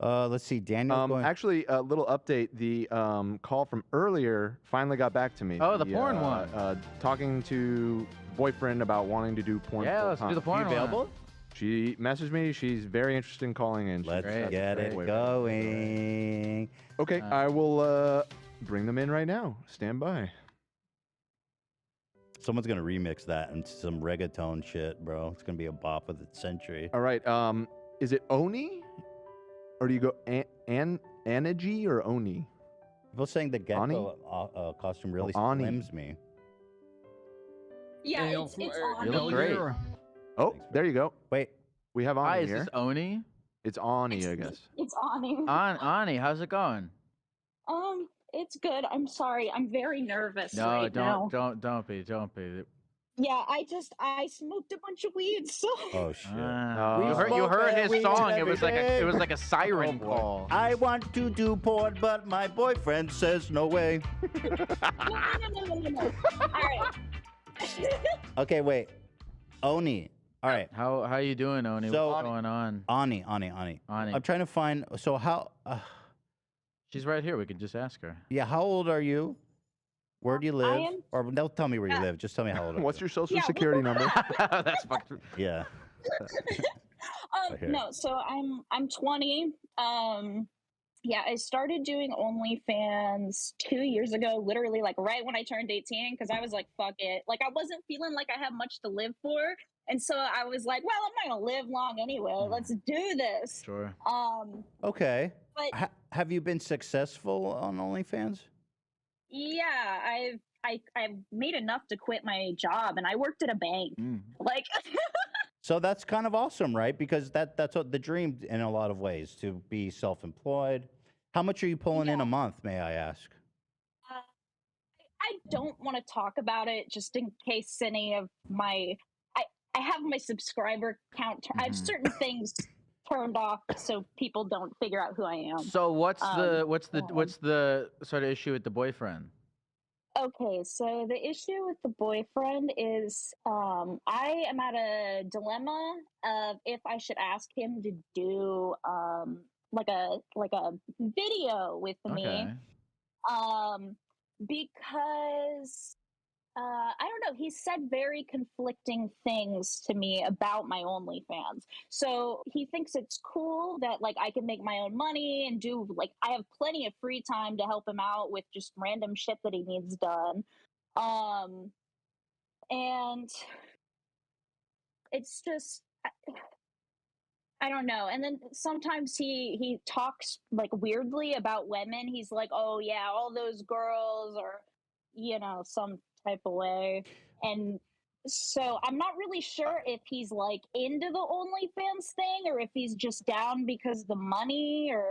Let's see. Daniel's going. Actually, a little update. The call from earlier finally got back to me. Oh, the porn one. Talking to boyfriend about wanting to do porn. Yeah, let's do the porn one. She messaged me. She's very interested in calling in. Let's get it going. Okay, I will bring them in right now. Stand by. Someone's gonna remix that into some reggaeton shit, bro. It's gonna be a bop of the century. All right. Is it Oni, or do you go Anaji or Oni? People saying the Gecko costume really slims me. Yeah, it's on. You look great. Oh, there you go. Wait, we have Ani Hi, here. is this Oni? It's Ani, I guess. It's Ani. Ani, how's it going? It's good. I'm sorry. I'm very nervous No, now. don't be. Yeah, I smoked a bunch of weed, so. Oh shit! You heard his song. It was like a siren call. I want to do porn, but my boyfriend says no way. No. All right. Okay, wait. Oni. All right. How you doing, Oni? So, What's going on? Ani. I'm trying to find. So how? She's right here. We can just ask her. Yeah. How old are you? Where do you live? am- Or don't tell me where you live. Just tell me how old. What's your social Yeah, security number? That's fucked. Yeah. Here. No, so I'm 20. Yeah, I started doing OnlyFans 2 years ago, literally like right when I turned 18, because I was like, fuck it. Like I wasn't feeling like I had much to live for. And so I was like, well, I'm not gonna live long anyway. Let's do this. Sure. Okay. But have you been successful on OnlyFans? yeah, I've made enough to quit my job, and I worked at a bank. Like So that's kind of awesome, right? Because that's what the dream in a lot of ways, to be self-employed. How much are you pulling in a month, may I ask? I don't want to talk about it just in case any of my I have my subscriber count. I have certain things turned off so people don't figure out who I am. So what's the sort of issue with the boyfriend? Okay, so the issue with the boyfriend is I am at a dilemma of if I should ask him to do like a video with me. Because I don't know, he said very conflicting things to me about my OnlyFans. So he thinks it's cool that like I can make my own money and do like I have plenty of free time to help him out with just random shit that he needs done. And it's just I don't know. And then sometimes he talks like weirdly about women. He's like, "Oh yeah, all those girls are, you know, some type of way." And so I'm not really sure if he's like into the OnlyFans thing or if he's just down because of the money or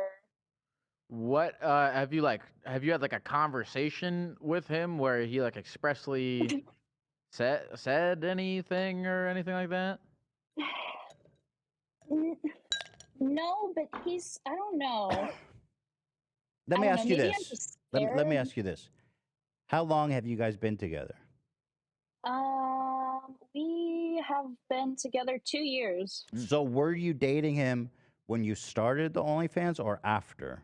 What have you had like a conversation with him where he like expressly said anything or anything like that? No, but I don't know. Let me I ask don't you know, maybe I'm this. just Let me scared. ask you this. How long have you guys been together? We have been together 2 years. So were you dating him when you started the OnlyFans or after?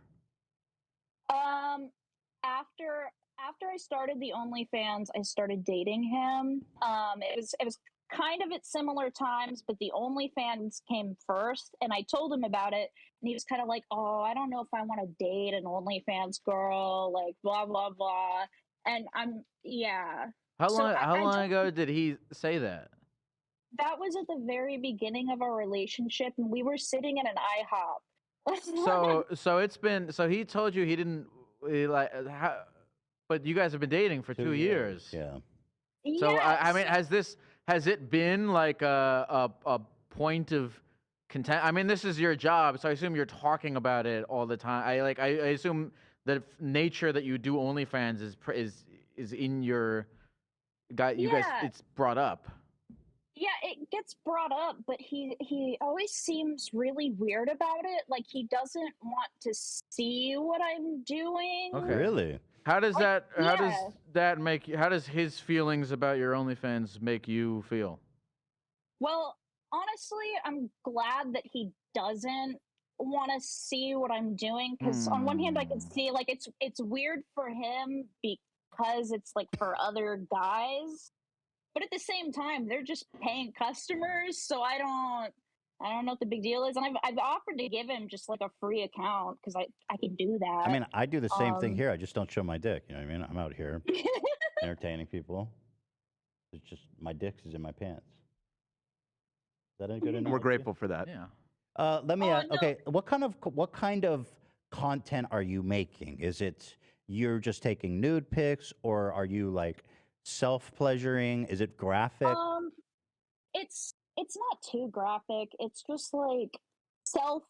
After I started the OnlyFans, I started dating him. It was kind of at similar times, but the OnlyFans came first, and I told him about it, and he was kind of like, "Oh, I don't know if I want to date an OnlyFans girl," like blah blah blah. And How So long ago did he say that? that was at the very beginning of our relationship, and we were sitting in an IHOP. So he told you he didn't but you guys have been dating for 2 years. Yeah. So I Yes. mean, has it been like a point of content? I mean, this is your job, so I assume you're talking about it all the time. I assume the nature that you do OnlyFans is in your guy. You guys, Yeah. it's brought up. Yeah, it gets brought up, but he always seems really weird about it. Like he doesn't want to see what I'm doing. Okay. Really? How does that? How does yeah. that make you? How does his feelings about your OnlyFans make you feel? Well, honestly, I'm glad that he doesn't want to see what I'm doing because on one hand I can see like it's weird for him because it's like for other guys, but at the same time they're just paying customers, so I don't know what the big deal is, and I've offered to give him just like a free account because I can do that. I mean, I do the same thing Um, here. I just don't show my dick. You know what I mean? I'm out here entertaining people. It's just my dick is in my pants. Is that a good analogy? We're grateful for that. Yeah. Let me Oh, ask. no. Okay, what kind of content are you making? Is it you're just taking nude pics, or are you like self-pleasuring? Is it graphic? it's not too graphic. It's just like self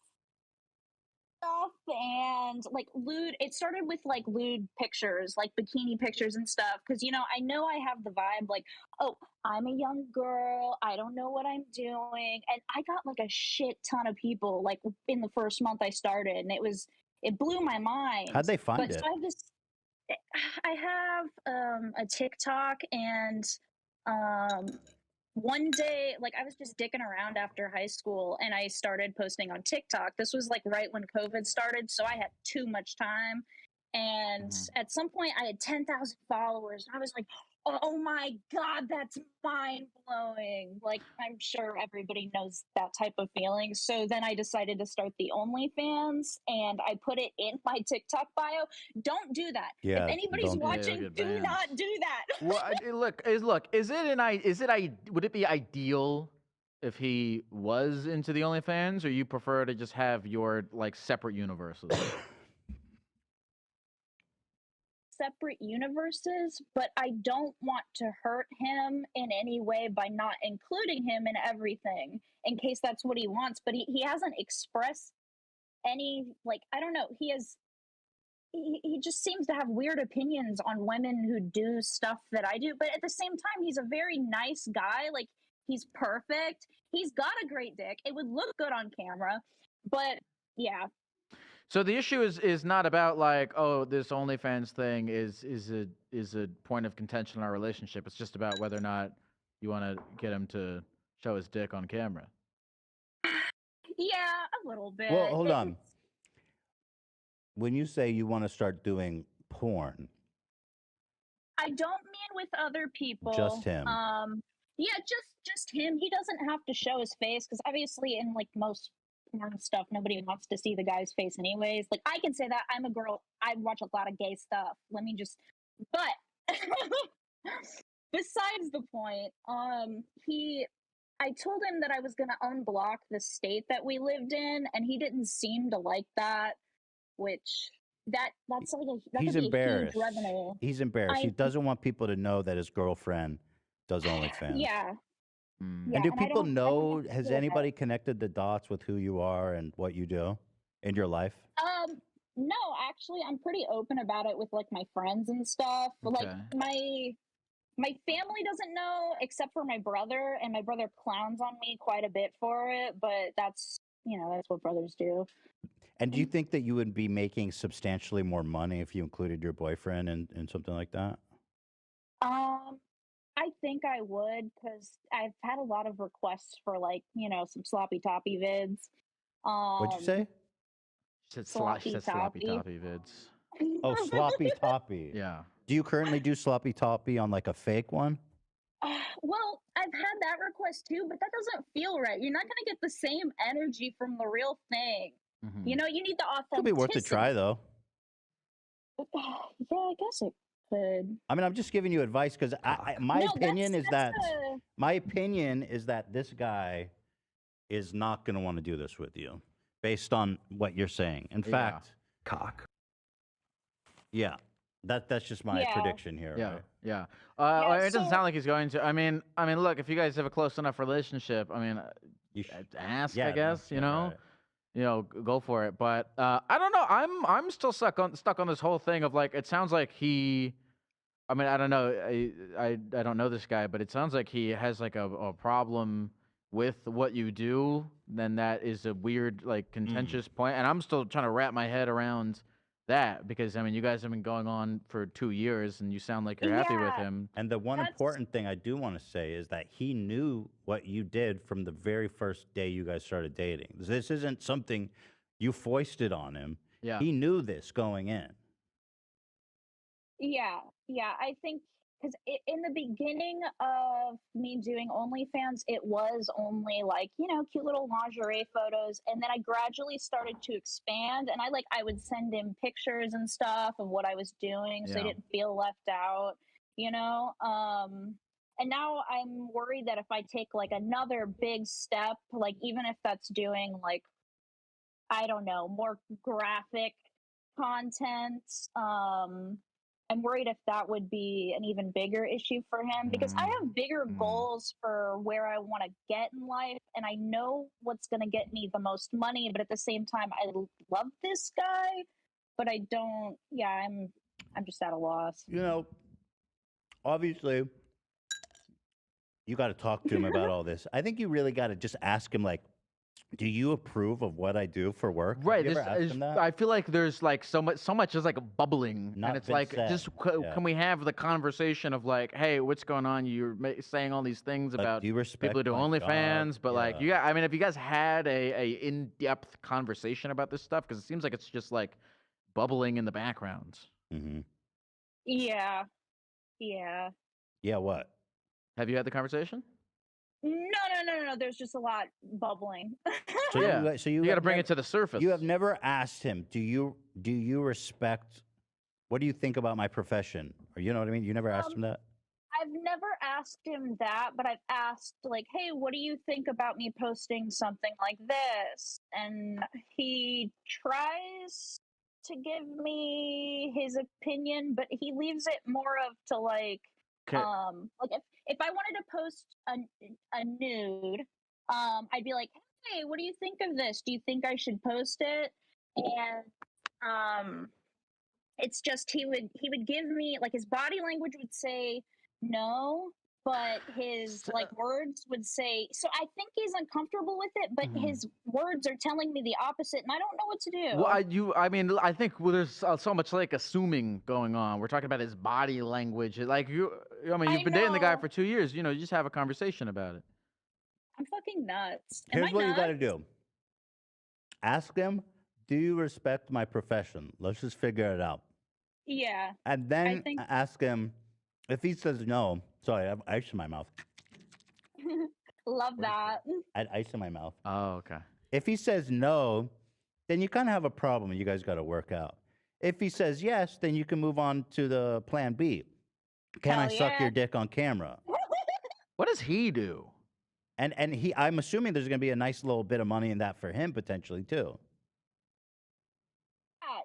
stuff and like lewd. It started with like lewd pictures, like bikini pictures and stuff. Because I know I have the vibe like, oh, I'm a young girl. I don't know what I'm doing, and I got like a shit ton of people like in the first month I started, and it blew my mind. How'd they find But it? so I have a TikTok and um one day, like I was just dicking around after high school and I started posting on TikTok. This was like right when COVID started, so I had too much time. And at some point I had 10,000 followers. And I was like, oh my God, that's mind blowing. Like, I'm sure everybody knows that type of feeling. So then I decided to start the OnlyFans and I put it in my TikTok bio. Don't do that. Yeah, If anybody's don't do that. Yeah, watching, get do banned. not do that. Well, would it be ideal if he was into the OnlyFans, or you prefer to just have your like separate universes? Separate universes, but I don't want to hurt him in any way by not including him in everything in case that's what he wants. But he hasn't expressed any, like, I don't know. He just seems to have weird opinions on women who do stuff that I do. But at the same time, he's a very nice guy. Like, he's perfect. He's got a great dick. It would look good on camera. But yeah, So the issue is not about like, oh, this OnlyFans thing is a point of contention in our relationship. It's just about whether or not you want to get him to show his dick on camera. yeah, a little bit. Well, hold on. When you say you want to start doing porn, I don't mean with other people. Just him. Yeah, just him. He doesn't have to show his face because obviously in like most porn stuff, nobody wants to see the guy's face anyways. Like I can say that I'm a girl. I watch a lot of gay stuff. Let me just. But besides the point, I told him that I was gonna unblock the state that we lived in, and he didn't seem to like that. Which that's like that he's could be embarrassed. a huge revenue. He's embarrassed. He doesn't want people to know that his girlfriend does OnlyFans. Yeah. And do and I people don't know? have to Has feel anybody connected the dots with who you are and what you do in your life? No, actually, I'm pretty open about it with like my friends and stuff. Like my family doesn't know except for my brother, and my brother clowns on me quite a bit for it. But that's that's what brothers do. And do you think that you would be making substantially more money if you included your boyfriend in something like that? I think I would because I've had a lot of requests for like some sloppy toppy vids. What'd you say? She said sloppy Sloppy toppy vids. Oh, sloppy toppy. Yeah. Do you currently do sloppy toppy on like a fake one? Well, I've had that request too, but that doesn't feel right. You're not going to get the same energy from the real thing. You need the authenticity. Could be worth a try though. Yeah, I guess it could. I mean, I'm just giving you advice because my opinion is that this guy is not going to want to do this with you, based on what you're saying. In fact, Cock. Yeah, that's just my prediction here. Yeah, right? yeah. Yeah, it doesn't sound like he's going to. I mean, look, if you guys have a close enough relationship, I mean, You ask, yeah, I guess, yeah, you know. right. Go for it. But I don't know. I'm still stuck on this whole thing of like, it sounds like he. I mean, I don't know. I don't know this guy, but it sounds like he has like a problem with what you do. Then that is a weird, like, contentious point, and I'm still trying to wrap my head around that because I mean, you guys have been going on for 2 years, and you sound like you're happy with him. And the one important thing I do want to say is that he knew what you did from the very first day you guys started dating. This isn't something You foisted on him. Yeah. He knew this going in. Yeah, I think because in the beginning of me doing OnlyFans, it was only like, cute little lingerie photos. And then I gradually started to expand, and I would send him pictures and stuff of what I was doing so he Yeah. didn't feel left out, and now I'm worried that if I take like another big step, like even if that's doing like, I don't know, more graphic content, I'm worried if that would be an even bigger issue for him, because I have bigger goals for where I want to get in life, and I know what's going to get me the most money, but at the same time I love this guy, but I don't. Yeah, I'm just at a loss. Obviously, you got to talk to him about all this. I think you really got to just ask him, like, do you approve of what I do for work? Have Right. you ever asked him that? I feel like there's like so much is like bubbling, Not and it's been like said. just Yeah. can we have the conversation of like, hey, what's going on? You're saying all these things Like, about do you respect people who do my OnlyFans, job? but like Yeah. I mean, if you guys had a in-depth conversation about this stuff, because it seems like it's just like bubbling in the background. Mm-hmm. Yeah. Yeah, what? Have you had the conversation? No. There's just a lot bubbling. So Yeah. so You got to bring it to the surface. You have never asked him, do you respect, what do you think about my profession? Or you know what I mean? You never asked him that? I've never asked him that, but I've asked, like, hey, what do you think about me posting something like this? And he tries to give me his opinion, but he leaves it more of to like, like if I wanted to post a nude, I'd be like, hey, what do you think of this? Do you think I should post it? And it's just he would give me, like, his body language would say no, but his like words would say, so I think he's uncomfortable with it, but his words are telling me the opposite, and I don't know what to do. Well, I mean, I think there's so much like assuming going on. We're talking about his body language. Like you've been dating the guy know. for 2 years. You just have a conversation about it. I'm fucking nuts. Am Here's I what you got to nuts? do. Ask him, do you respect my profession? Let's just figure it out. Yeah. And then ask him, if he says no, sorry, I have ice in my mouth. Love that. I had ice in my mouth. Oh, okay. If he says no, then you kind of have a problem you guys got to work out. If he says yes, then you can move on to the plan B. Can I suck your dick on camera? What does he do? And I'm assuming there's going to be a nice little bit of money in that for him potentially too.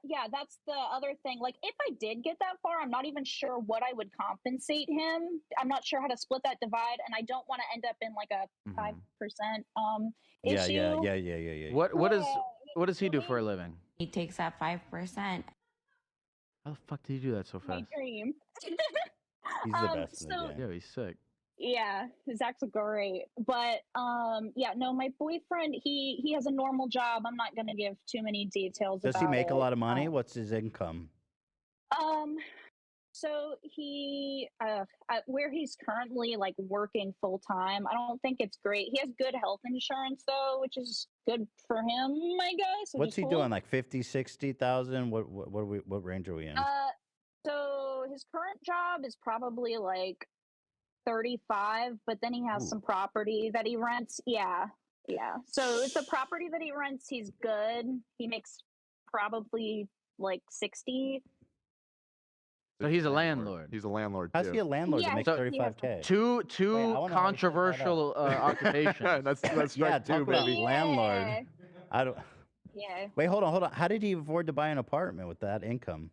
Yeah, that's the other thing. Like, if I did get that far, I'm not even sure what I would compensate him. I'm not sure how to split that divide, and I don't want to end up in like a 5% issue. Yeah. What does he do for a living? He takes that 5%. How the fuck did he do that so My fast? dream. He's the best in the game. Yeah, he's sick. Yeah, Zach's great. But yeah, no, my boyfriend, he has a normal job. I'm not gonna give too many details. Does he about make it. a lot of money? What's his income? So he where he's currently like working full time, I don't think it's great. He has good health insurance though, which is good for him, I guess. What's he doing? Like 50, 60,000? What range are we in? So his current job is probably like 35, but then he has some property that he rents. Yeah. So it's a property that he rents. He's good. He makes probably like 60. So he's a landlord. He's a landlord. How's he a landlord to make 35K? Two I wanna know how he set that controversial occupations. that's yeah, right too, talk about baby. landlord. I don't. Yeah. Wait, hold on. How did he afford to buy an apartment with that income?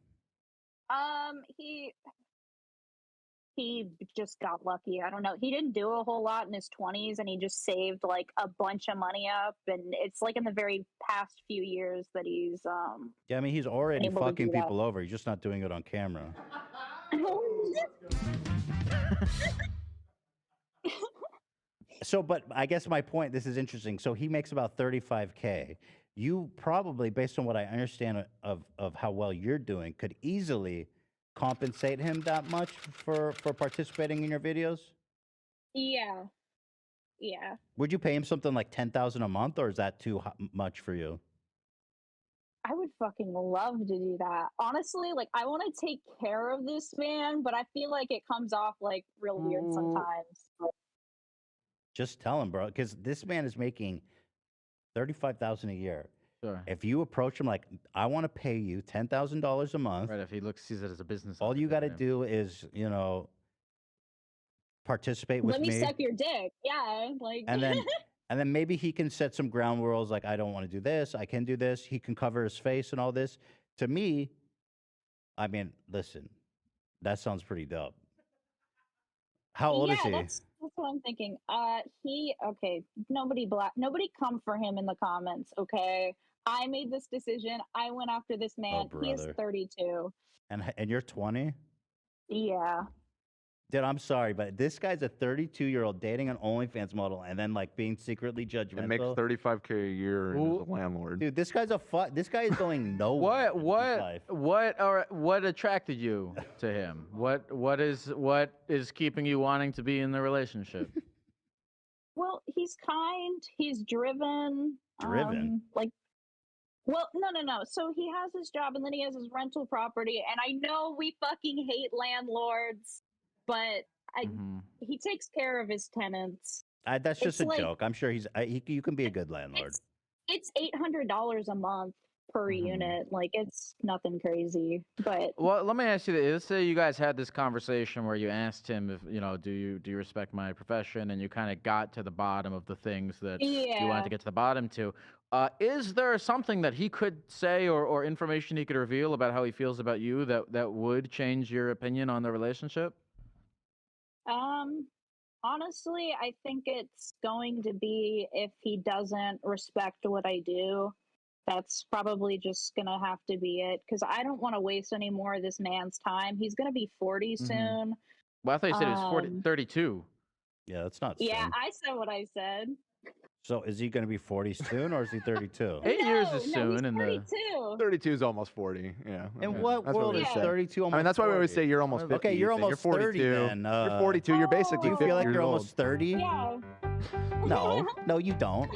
He just got lucky. I don't know. He didn't do a whole lot in his 20s, and he just saved like a bunch of money up. And it's like in the very past few years that he's Yeah, I mean he's already able to fucking do that. people over. He's just not doing it on camera. So, but I guess my point. This is interesting. So he makes about 35K. You probably, based on what I understand of how well you're doing, could easily compensate him that much for participating in your videos. Yeah. Would you pay him something like 10,000 a month, or is that too much for you? I would fucking love to do that. Honestly, like I want to take care of this man, but I feel like it comes off like real weird sometimes. Just tell him, bro, because this man is making 35,000 a year. Sure. If you approach him like, I want to pay you $10,000 a month. Right. If he sees it as a business. All you got to do is, participate with Let me. me suck your dick. Yeah, like. And then maybe he can set some ground rules like, I don't want to do this. I can do this. He can cover his face and all this. To me, I mean, listen, that sounds pretty dope. How old is he? That's what I'm thinking. Nobody come for him in the comments, okay? I made this decision. I went after this man. He is 32. And you're 20? Yeah. Dude, I'm sorry, but this guy's a 32-year-old dating an OnlyFans model and then like being secretly judgmental. And makes $35K a year and is a landlord. Dude, this guy is going nowhere. What attracted you to him? What is keeping you wanting to be in the relationship? Well, he's kind. He's driven. Driven? No. So he has his job and then he has his rental property. And I know we fucking hate landlords, but he takes care of his tenants. That's just a joke. I'm sure you can be a good landlord. It's $800 a month per unit. Like, it's nothing crazy. But well, let me ask you this. Let's say you guys had this conversation where you asked him if, do you respect my profession, and you kind of got to the bottom of the things that you wanted to get to the bottom to. Is there something that he could say or information he could reveal about how he feels about you that would change your opinion on the relationship? Honestly, I think it's going to be if he doesn't respect what I do. That's probably just going to have to be it, because I don't want to waste any more of this man's time. He's going to be 40 soon. Well, I thought you said he was 32. Yeah, that's not Yeah, soon. I said what I said. So is he going to be 40 soon or is he 32? 8 years is soon. He's 32. 32 is almost 40. Yeah. In what world is 32 almost 40? That's why we always say you're almost 50. Okay, you're almost 30 then. You're 42. You're basically 50 Do you feel like years you're old. almost 30? Yeah. No, you don't.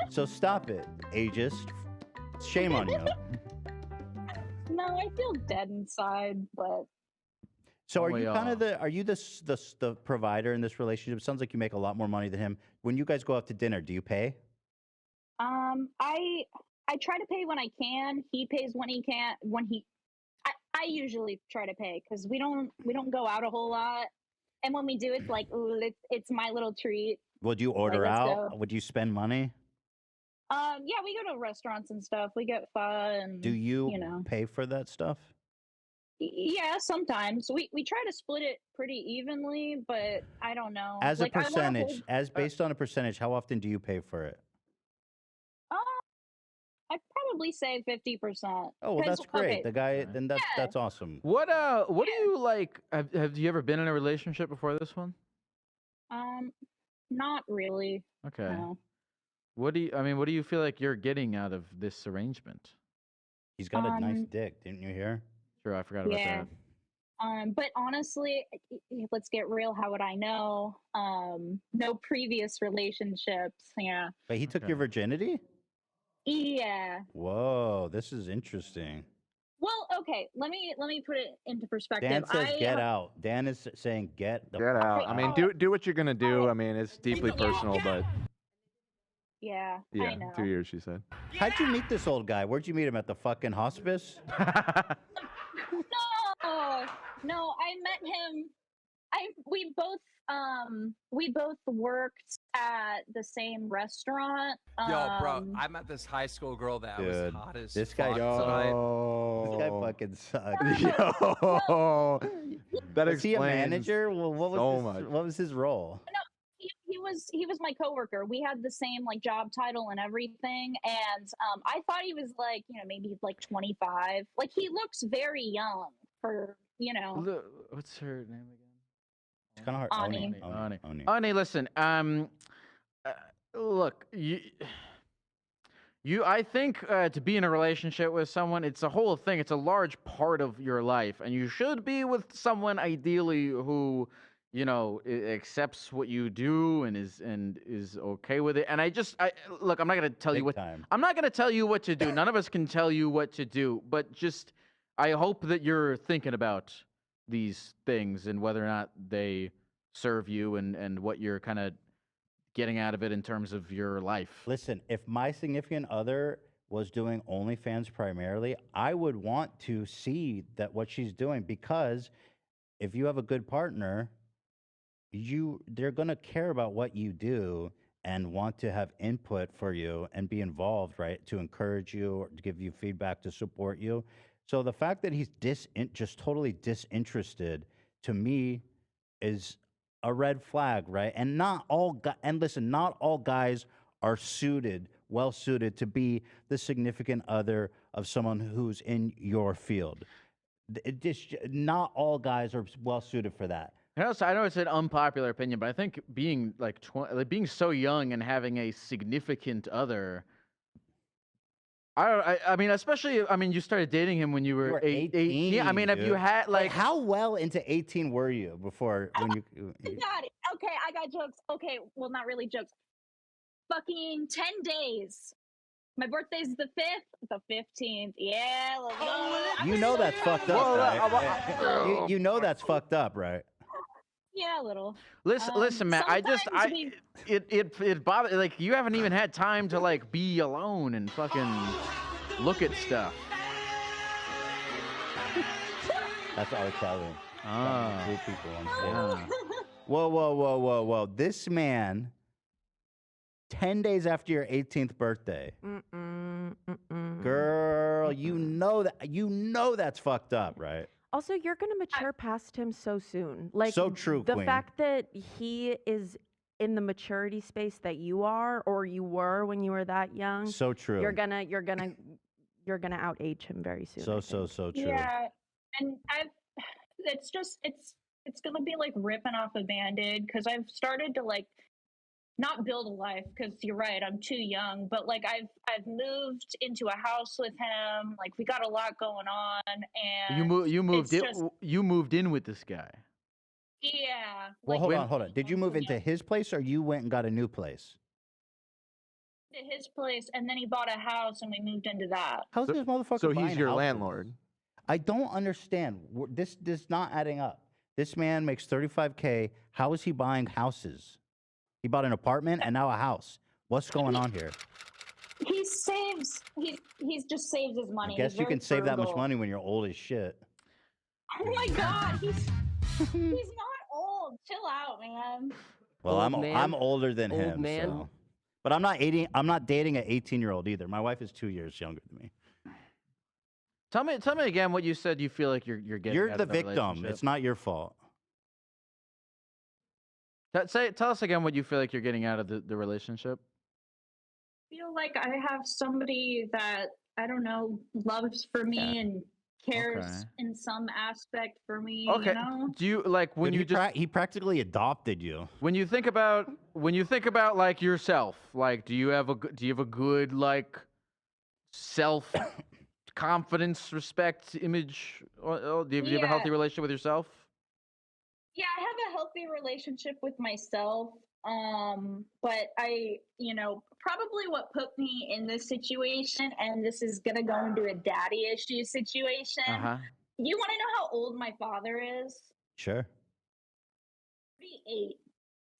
So stop it, ageist. Shame on you. No, I feel dead inside, but. So are you the provider in this relationship? It sounds like you make a lot more money than him. When you guys go out to dinner, do you pay? I try to pay when I can. He pays when he can. I usually try to pay because we don't go out a whole lot. And when we do, it's like, ooh, it's my little treat. Would you order out? Would you spend money? Yeah, we go to restaurants and stuff. We get fun. Do you pay for that stuff? Yeah, sometimes we try to split it pretty evenly, but I don't know. As a percentage, based on a percentage, how often do you pay for it? I'd probably say 50%. Oh, well, that's great. Okay. The guy, then that's awesome. What do you like? Have you ever been in a relationship before this one? Not really. Okay. No. What do you feel like you're getting out of this arrangement? He's got a nice dick, didn't you hear? Sure, I forgot about that. But honestly, let's get real. How would I know? No previous relationships. Yeah. But he took your virginity? Yeah. Whoa, this is interesting. Well, okay. Let me put it into perspective. Dan says get out. Dan is saying get out. I mean, do what you're gonna do. I mean, it's deeply personal, but. Yeah, I know. 2 years, she said. How'd you meet this old guy? Where'd you meet him, at the fucking hospice? No, I met him. We both worked at the same restaurant. Yo, bro, I met this high school girl that was hot as this guy, this guy fucking sucks. Yo, that is he a manager? Well, what was his role? No, he was my coworker. We had the same like job title and everything, and I thought he was like maybe like 25. Like he looks very young for What's her name again? It's kind of hard. Ani, listen. Look, I think to be in a relationship with someone, it's a whole thing. It's a large part of your life, and you should be with someone ideally who you know, accepts what you do and is okay with it. And I look, I'm not gonna tell you Big what time. I'm not gonna tell you what to do. None of us can tell you what to do. But just, I hope that you're thinking about these things and whether or not they serve you and what you're kind of getting out of it in terms of your life. Listen, if my significant other was doing OnlyFans primarily, I would want to see that what she's doing, because if you have a good partner, they're going to care about what you do and want to have input for you and be involved, right? To encourage you or to give you feedback, to support you. So the fact that he's just totally disinterested, to me, is a red flag, right? And listen, not all guys are well suited to be the significant other of someone who's in your field. Not all guys are well suited for that. And also, I know it's an unpopular opinion, but I think being like being so young and having a significant other, I mean, especially, I mean, you started dating him when you were 18. I mean, dude. have you had like how well into 18 were you before when you? Got it. Okay, I got jokes. Okay, well, not really jokes. Fucking 10 days. My birthday's the 5th, the 15th. Yeah, let's go. You know that's fucked up, right? You know that's fucked up, right? Yeah, a little. Listen, Matt. It bothers, like, you haven't even had time to like be alone and fucking look at stuff. That's R. Kelly. Ah. Blue people on Yeah. stage. Whoa. This man, 10 days after your 18th birthday. Girl, you know that's fucked up, right? Also, you're going to mature past him so soon. Like, So true, the Queen. fact that he is in the maturity space that you are, or you were when you were that young. So true. You're gonna outage him very soon. So true. Yeah, and it's gonna be like ripping off a Band-Aid, because I've started to like not build a life, because you're right, I'm too young, but like I've moved into a house with him. Like, we got a lot going on, and you moved in with this guy. Yeah. Well, like, hold on. Did you move into his place, or you went and got a new place? to his place, and then he bought a house, and we moved into that. How's this motherfucker? So he's buying your houses? landlord. I don't understand. This is not adding up. This man makes $35K. How is he buying houses? He bought an apartment and now a house. What's going on here? He saves. He's just saves his money. I guess He's you very can save that much frugal. money when you're old as shit. Oh my god, he's not old. Chill out, man. Well, Old man. I'm older than Old him, man. so. But I'm not dating an 18-year-old either. My wife is 2 years younger than me. Tell me again what you said. You feel like you're getting. You're out the of the victim. relationship. It's not your fault. Tell us again what you feel like you're getting out of the relationship. I feel like I have somebody that, I don't know, loves for me and cares in some aspect for me. Okay. You know? Do you like when Dude, you he practically adopted you. when you think about like yourself, like do you have a good like self confidence, respect, image? Or do you have a healthy relationship with yourself? Yeah, I have a healthy relationship with myself. But I, probably what put me in this situation, and this is gonna go into a daddy issue situation. You want to know how old my father is? Sure. 38.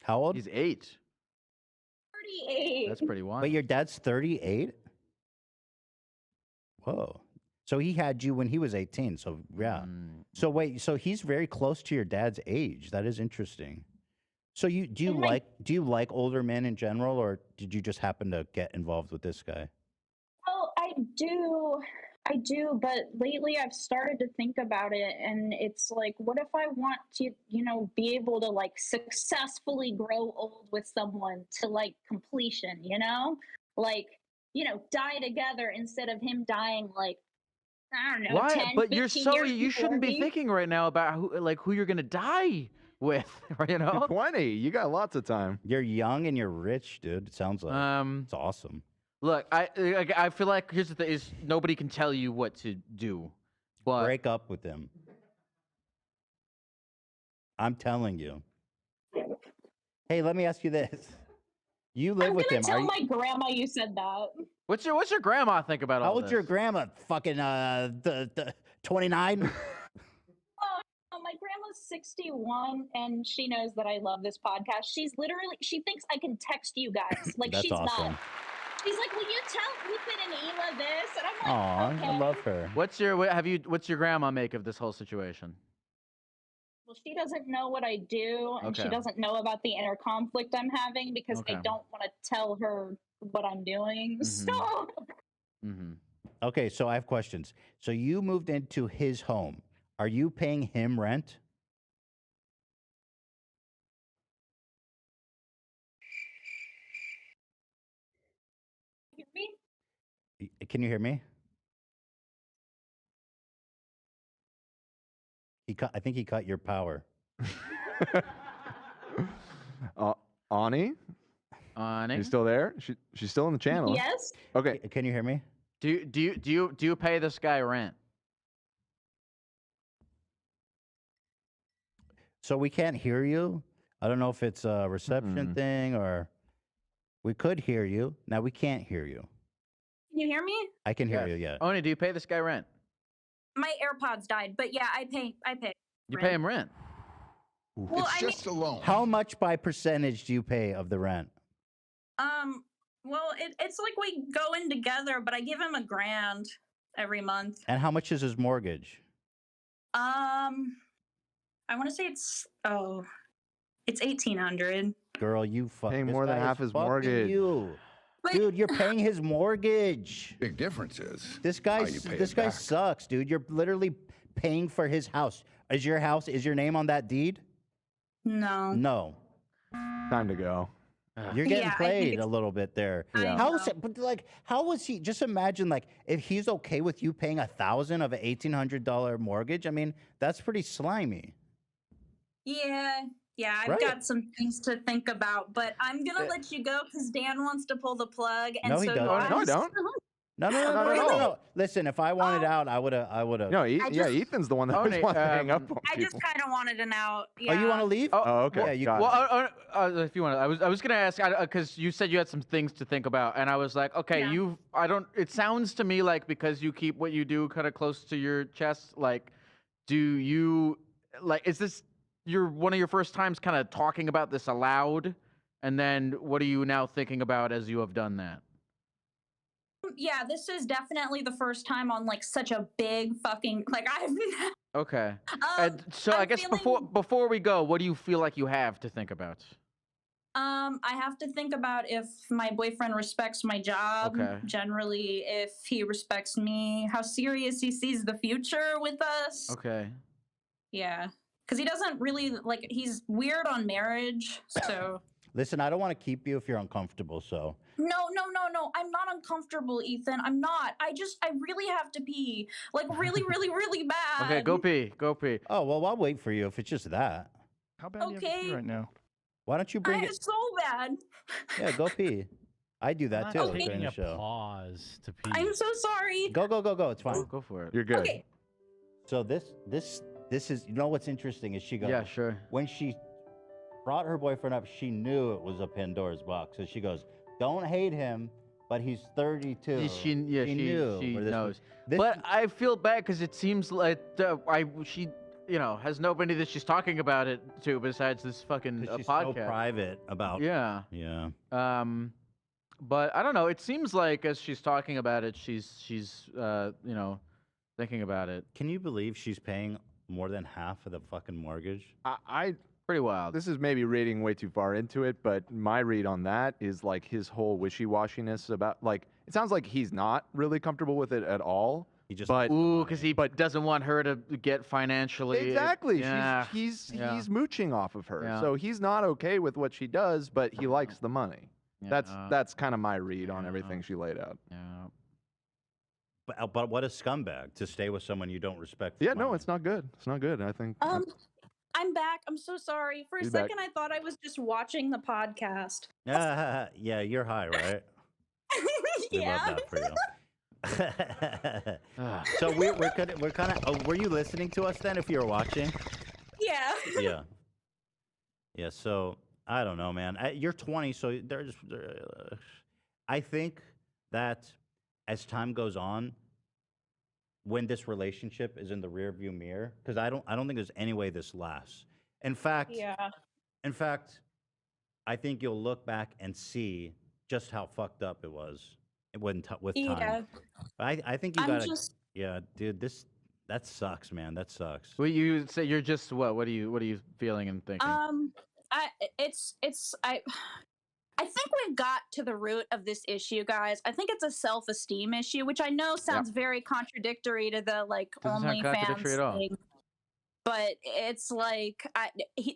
How old? He's 8. 38. That's pretty wild. But your dad's 38? Whoa. So he had you when he was 18. So yeah. So wait, so he's very close to your dad's age. That is interesting. So do you like older men in general, or did you just happen to get involved with this guy? Well, I do, but lately I've started to think about it, and it's like, what if I want to, be able to like successfully grow old with someone to like completion, like, die together instead of him dying like, I don't know. Why? 10, But you're 15 so years you shouldn't be before me. thinking right now about who you're gonna die with, you know? 20. You got lots of time. You're young and you're rich, dude. It sounds like it's awesome. Look, I feel like here's the thing: is nobody can tell you what to do, but Break up with him. I'm telling you. Hey, let me ask you this. You live I'm with gonna him. tell Are you, my grandma you said that. What's your grandma think about how all old's your this? grandma? Fucking the 29? Oh, my grandma's 61, and she knows that I love this podcast. She thinks I can text you guys. Like, That's she's awesome. not. She's like, will you tell Ethan and Ela this? And I'm Aw, like, okay. I love her. What's your grandma make of this whole situation? Well, she doesn't know what I do, and she Okay. doesn't know about the inner conflict I'm having because I Okay. don't want to tell her what I'm doing. So, Mm-hmm. Okay, so I have questions. So you moved into his home. Are you paying him rent? you hear me? Can you hear me? I think he cut your power. Ani? Ani? You still there? She's still in the channel. Yes. Okay. Can you hear me? Do you pay this guy rent? So we can't hear you. I don't know if it's a reception thing or we could hear you. Now we can't hear you. Can you hear me? I can hear you, yeah. Oni, do you pay this guy rent? My AirPods died, but yeah, I pay. You pay him rent. Well, I mean, a loan. How much by percentage do you pay of the rent? well, it's like we go in together, but I give him $1,000 every month. And how much is his mortgage? I want to say it's 1,800. Girl, you Paying this more than guy is half his fucking mortgage. You. But Dude, you're paying his mortgage. Big difference is This how guy you pay this it guy back. sucks, dude. You're literally paying for his house. Is your name on that deed? No. No. Time to go. You're getting Yeah, I think played a it's- little bit there. I How is know. it? But like, how was he? Just imagine, like, if he's okay with you paying $1,000 of an $1,800 mortgage. I mean, that's pretty slimy. Yeah, I've Right. got some things to think about, but I'm gonna let you go because Dan wants to pull the plug, and No, he so doesn't. No, I I'm- don't. No, no, no, Not no, at no, no, all. no. Listen, if I wanted out, I would have. No, I yeah, just- Ethan's the one that Oh, was Nate, wanting to hang up on I just people. kind of wanted an out. Oh, you want to leave? Oh, okay. Yeah, you. got it. Well, if you want, I was gonna ask because you said you had some things to think about, and I was like, okay, Yeah. It sounds to me like because you keep what you do kind of close to your chest, like, do you is this one of your first times kind of talking about this aloud, and then what are you now thinking about as you have done that? Yeah, this is definitely the first time on like such a big fucking I've. Okay. And so I I'm guess feeling- before we go, what do you feel like you have to think about? I have to think about if my boyfriend respects my job. Okay. Generally, if he respects me, how serious he sees the future with us. Okay. Yeah, because he doesn't really he's weird on marriage. So Listen, I don't want to keep you if you're uncomfortable. So no. I'm not uncomfortable, Ethan. I'm not. I really have to pee. Really, really, really bad. Okay, go pee. Go pee. oh well, I'll wait for you if it's just that. How bad do you have to pee Okay. right now? Why don't you bring it? It's so bad. Yeah, go pee. I do that I'm too not during taking the a show. pause to pee. I'm so sorry. Go, go, go, go. It's fine. Go for it. You're good. Okay. So this is, you know what's interesting is she goes, Yeah, sure. when she brought her boyfriend up, she knew it was a Pandora's box. So she goes, don't hate him, but he's 32. She knew she where this knows. was- this- But I feel bad because it seems like she has nobody that she's talking about it to besides this fucking 'cause she's podcast. so private about. Yeah. Yeah. But I don't know. It seems like as she's talking about it, she's thinking about it. Can you believe she's paying more than half of the fucking mortgage? I Pretty wild. this is maybe reading way too far into it, but my read on that is like his whole wishy-washiness about it sounds like he's not really comfortable with it at all. He just But Ooh, because he doesn't want her to get financially. exactly, Yeah. he's Yeah. mooching off of her, Yeah. so he's not okay with what she does, but he likes the money. Yeah. That's kind of my read on Yeah. everything she laid out. Yeah. But what a scumbag to stay with someone you don't respect. for Yeah, no, money. it's not good. It's not good. I think. I'm back. I'm so sorry. For a You're back. second, I thought I was just watching the podcast. Yeah, you're high, right? We Yeah. love that for you. So we're kind of. Oh, were you listening to us then? If you were watching. Yeah. Yeah. Yeah. So I don't know, man. You're 20, so I think that as time goes on, when this relationship is in the rearview mirror, because I don't think there's any way this lasts. In fact, Yeah. in fact, I think you'll look back and see just how fucked up it was with time. Yeah. I think you I'm gotta, just yeah, dude. That sucks, man. That sucks. Well, you say you're just what? What are you feeling and thinking? I it's I think we've got to the root of this issue, guys. I think it's a self-esteem issue, which I know sounds very contradictory to the like Doesn't sound contradictory at all. OnlyFans thing. But it's like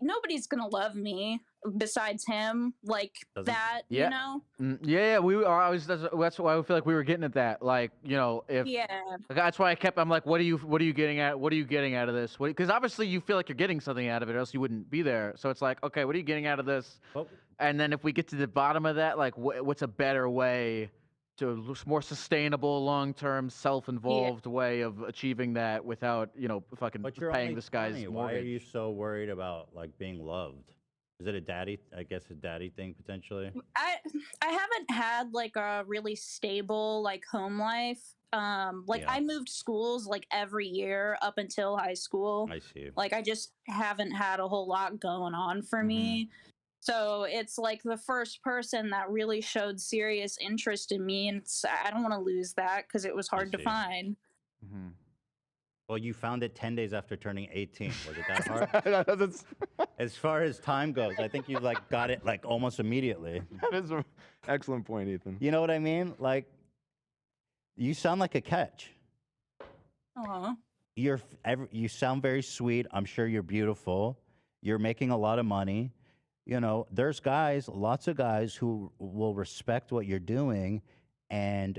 nobody's gonna love me besides him, like that. Yeah. You know? Yeah. We are always. That's why I feel like we were getting at that. Like, if Yeah. that's why I'm like, what are you getting at? What are you getting out of this? Because obviously you feel like you're getting something out of it, or else you wouldn't be there. So it's like, okay, what are you getting out of this? Well, And then if we get to the bottom of that, like, what's a better way to more sustainable, long-term, self-involved way of achieving that without, fucking but you're paying only this guy's 20. mortgage? Why are you so worried about like being loved? Is it a daddy? I guess a daddy thing potentially. I haven't had like a really stable like home life. Like Yeah. I moved schools like every year up until high school. I see. Like I just haven't had a whole lot going on for me. So it's like the first person that really showed serious interest in me, and I don't want to lose that because it was hard to see. find. Well, you found it 10 days after turning 18. Was it that hard? As far as time goes, I think you like got it like almost immediately. That is an excellent point, Ethan. You know what I mean? Like, you sound like a catch. Aw. You sound very sweet. I'm sure you're beautiful. You're making a lot of money. There's lots of guys who will respect what you're doing and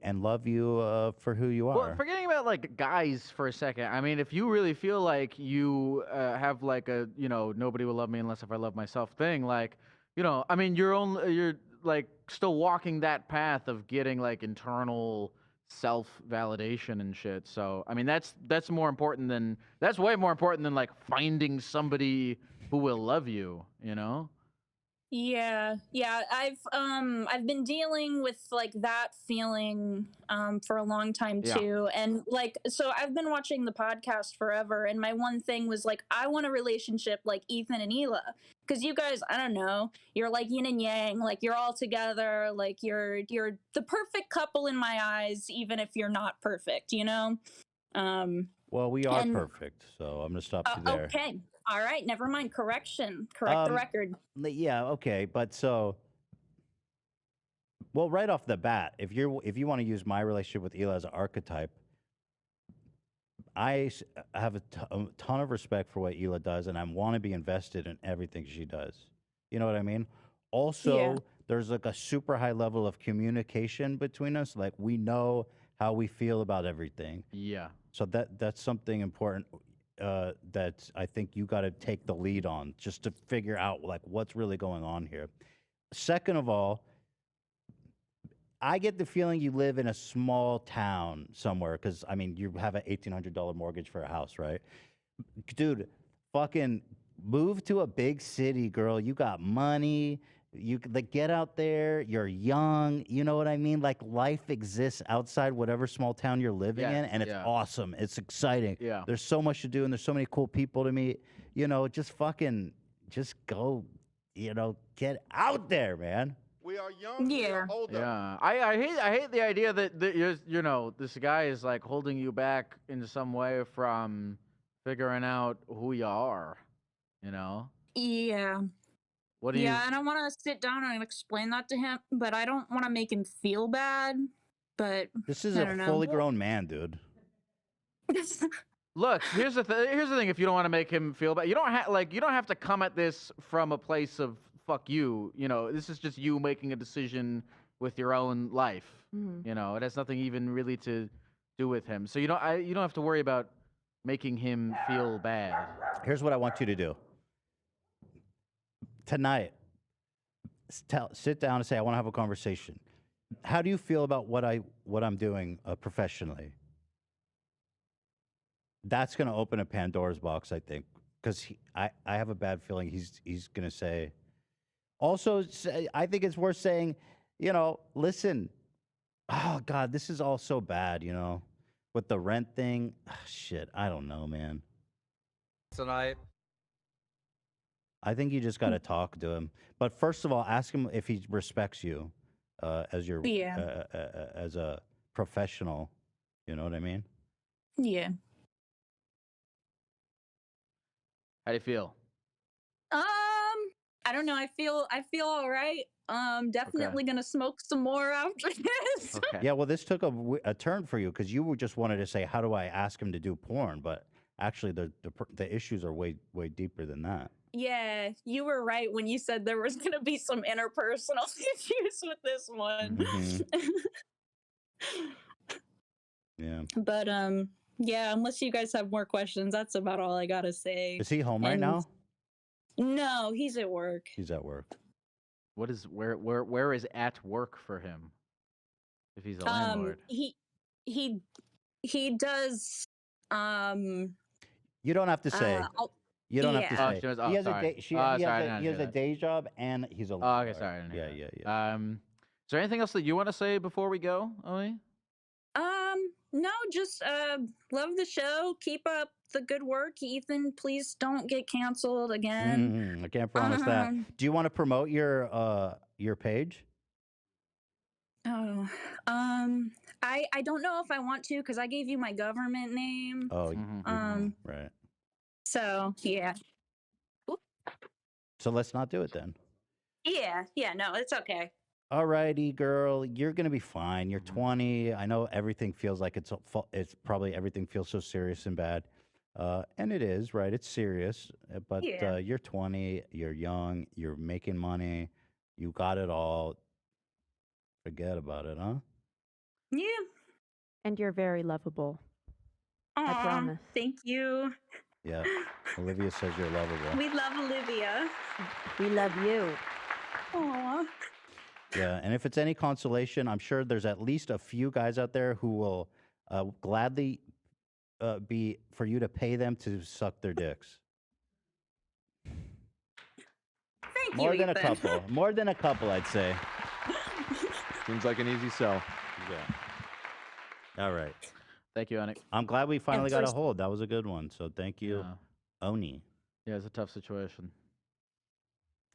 love you for who you are. Well, forgetting about like guys for a second. I mean, if you really feel like you have like a nobody will love me unless if I love myself thing, like I mean, you're like still walking that path of getting like internal self validation and shit. So I mean, that's way more important than like finding somebody who will love you. Yeah, I've been dealing with like that feeling for a long time Yeah. too, and like so I've been watching the podcast forever, and my one thing was like I want a relationship like Ethan and Hila, because you guys, I don't know, you're like yin and yang, like you're all together, like you're the perfect couple in my eyes, even if you're not perfect, Well, we are perfect, so I'm gonna stop you there. Okay. All right, never mind. Correction. Correct the record. Yeah, okay, but well, right off the bat, if you want to use my relationship with Hila as an archetype, I have a ton of respect for what Hila does, and I want to be invested in everything she does. You know what I mean? Also, there's like a super high level of communication between us. Like we know how we feel about everything. Yeah. So that's something important that I think you got to take the lead on, just to figure out like what's really going on here. Second of all, I get the feeling you live in a small town somewhere, because I mean you have an $1,800 mortgage for a house, right? Dude, fucking move to a big city, girl. You got money. You like get out there. You're young. You know what I mean? Like life exists outside whatever small town you're living in, and it's awesome. It's exciting. Yeah. There's so much to do, and there's so many cool people to meet. Just go. Get out there, man. We are young. We are older. Yeah. I hate the idea that this guy is like holding you back in some way from figuring out who you are. Yeah. What do you? Yeah, and I want to sit down and explain that to him, but I don't want to make him feel bad. But This is I a don't know. fully grown man, dude. Look, here's the thing. If you don't want to make him feel bad, you don't have to come at this from a place of fuck you. This is just you making a decision with your own life. It has nothing even really to do with him. So you don't have to worry about making him feel bad. Here's what I want you to do. Tonight, sit down and say, I want to have a conversation. How do you feel about what I'm doing professionally? That's going to open a Pandora's box, I think, because I have a bad feeling he's going to say, Also, I think it's worth saying, listen. Oh God, this is all so bad, with the rent thing. Shit, I don't know, man. Tonight. I think you just got to talk to him. But first of all, ask him if he respects you as your as a professional. You know what I mean? Yeah. How do you feel? I don't know. I feel all right. Definitely gonna smoke some more after this. Okay. Yeah. Well, this took a turn for you because you just wanted to say, "How do I ask him to do porn?" But actually, the issues are way deeper than that. Yeah, you were right when you said there was gonna be some interpersonal issues with this one. Yeah. But yeah, unless you guys have more questions, that's about all I gotta say. Is he home right now? No, he's at work. He's at work. What is where is at work for him? If he's a landlord. He does You don't have to say. You don't have to say. He has a day job and he's a landlord. Oh, okay, sorry. I didn't hear Yeah. Is there anything else that you want to say before we go, Omi? No, just love the show. Keep up the good work, Ethan. Please don't get canceled again. I can't promise that. Do you want to promote your page? Oh, I don't know if I want to because I gave you my government name. Oh, right. So yeah. So let's not do it then. Yeah, no, it's okay. All righty, girl. You're gonna be fine. You're 20. I know everything feels like it's probably everything feels so serious and bad, and it is, right? It's serious, but you're 20. You're young. You're making money. You got it all. Forget about it, huh? Yeah. And you're very lovable. Aww, I promise. Thank you. Yeah. Olivia says you're lovable. We love Olivia. We love you. Aww. Yeah, and if it's any consolation, I'm sure there's at least a few guys out there who will gladly be for you to pay them to suck their dicks. Thank More you, than Ethan. a couple. More than a couple, I'd say. Seems like an easy sell. Yeah. All right. Thank you, Anik. I'm glad we finally got a hold. That was a good one. So thank you, Oni. Yeah, it's a tough situation.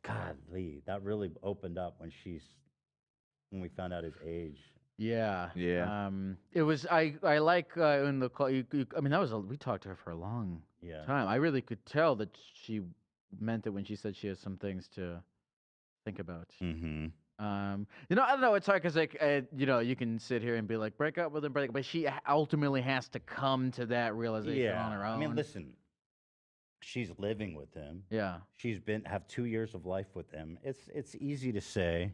Godly, that really opened up when we found out his age. Yeah. Yeah. It was I like in the call. I mean, we talked to her for a long time. I really could tell that she meant it when she said she has some things to think about. Mm-hmm. I don't know. It's hard because you can sit here and be like, break up with him, but she ultimately has to come to that realization on her own. I mean, listen, she's living with him. Yeah. She's have 2 years of life with him. It's easy to say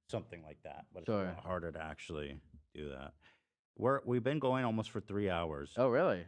something like that, but it's a lot harder to actually do that. We've been going almost for 3 hours. Oh, really?